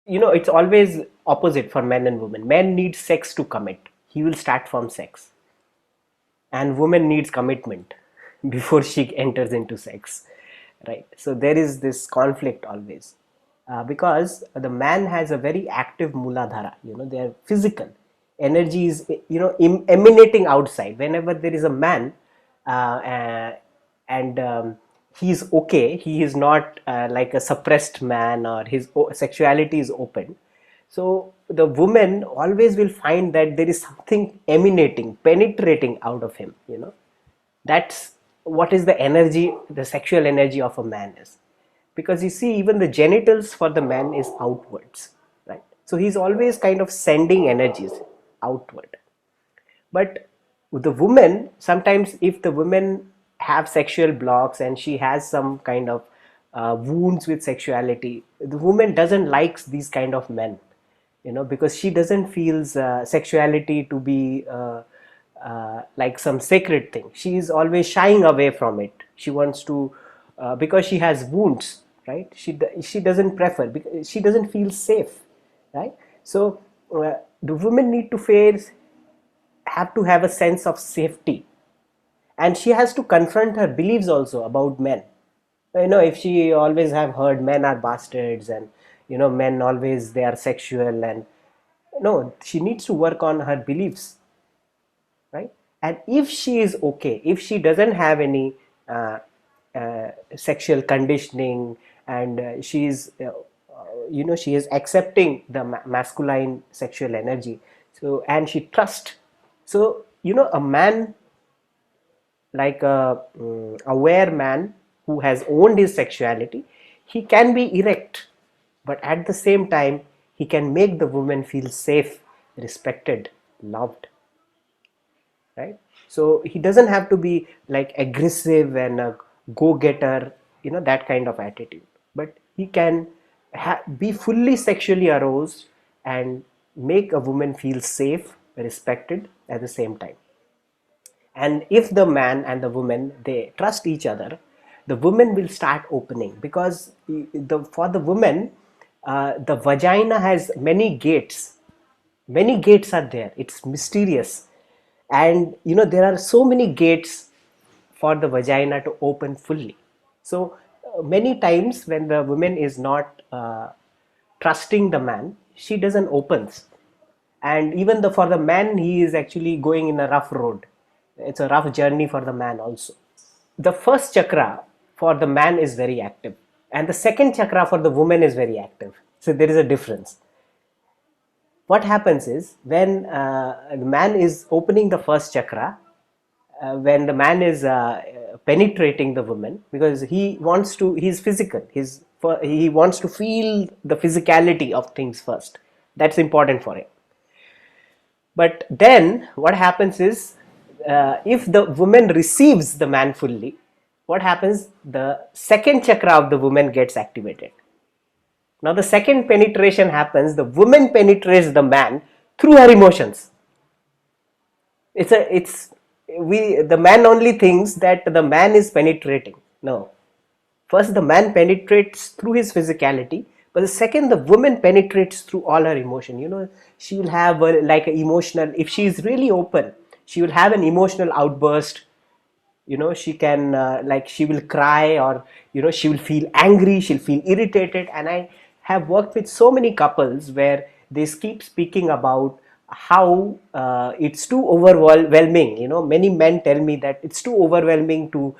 it's always opposite for men and women. Men need sex to commit. He will start from sex, and woman needs commitment before she enters into sex, right? So there is this conflict always, because the man has a very active muladhara. Their physical energy is, emanating outside whenever there is a man, and he is okay. He is not like a suppressed man, or his sexuality is open. So the woman always will find that there is something emanating, penetrating out of him. That's what is the energy, the sexual energy of a man is. Because you see, even the genitals for the man is outwards, right? So he's always kind of sending energies outward. But with the woman, sometimes if the women have sexual blocks and she has some kind of wounds with sexuality, the woman doesn't like these kind of men, because she doesn't feels sexuality to be like some sacred thing. She is always shying away from it. She wants to, because she has wounds, right? She doesn't prefer, because she doesn't feel safe, right? So the women need to face, have to have a sense of safety, and she has to confront her beliefs also about men. If she always have heard men are bastards, and men always they are sexual, and no, she needs to work on her beliefs, right? And if she is okay, if she doesn't have any sexual conditioning, and she is she is accepting the masculine sexual energy, so, and she trusts. So a man, like a aware man who has owned his sexuality, he can be erect, but at the same time he can make the woman feel safe, respected, loved, right? So he doesn't have to be like aggressive and a go-getter, that kind of attitude, but he can be fully sexually aroused and make a woman feel safe, respected at the same time. And if the man and the woman, they trust each other, the woman will start opening, because for the woman, the vagina has many gates. Many gates are there, it's mysterious. And there are so many gates for the vagina to open fully. So many times when the woman is not trusting the man, she doesn't opens. And even for the man, he is actually going in a rough road. It's a rough journey for the man also. The first chakra for the man is very active, and the second chakra for the woman is very active. So there is a difference. What happens is, when the man is opening the first chakra, when the man is penetrating the woman, because he's physical, he wants to feel the physicality of things first. That's important for him. But then what happens is, if the woman receives the man fully, what happens? The second chakra of the woman gets activated. Now the second penetration happens, the woman penetrates the man through her emotions. The man only thinks that the man is penetrating. No. First the man penetrates through his physicality, but the second the woman penetrates through all her emotion. She will have like an emotional, if she is really open, she will have an emotional outburst. She can like, she will cry, or she will feel angry, she'll feel irritated. And I have worked with so many couples where they keep speaking about how it's too overwhelming. Many men tell me that it's too overwhelming to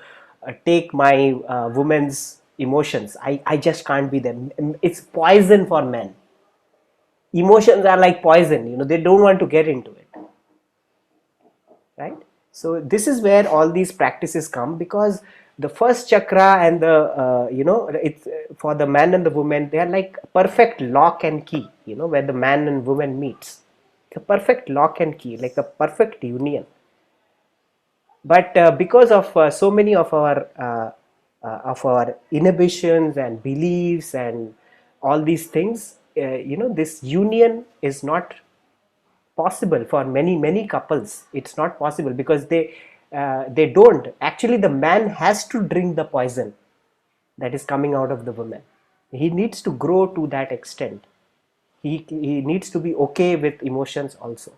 take my woman's emotions. I just can't be them. It's poison for men. Emotions are like poison, they don't want to get into it, right? So this is where all these practices come, because the first chakra and the it's for the man and the woman, they are like perfect lock and key, where the man and woman meets. It's a perfect lock and key, like a perfect union. But because of so many of our inhibitions and beliefs and all these things, this union is not possible for many couples. It's not possible, because they don't actually, the man has to drink the poison that is coming out of the woman. He needs to grow to that extent. he needs to be okay with emotions also.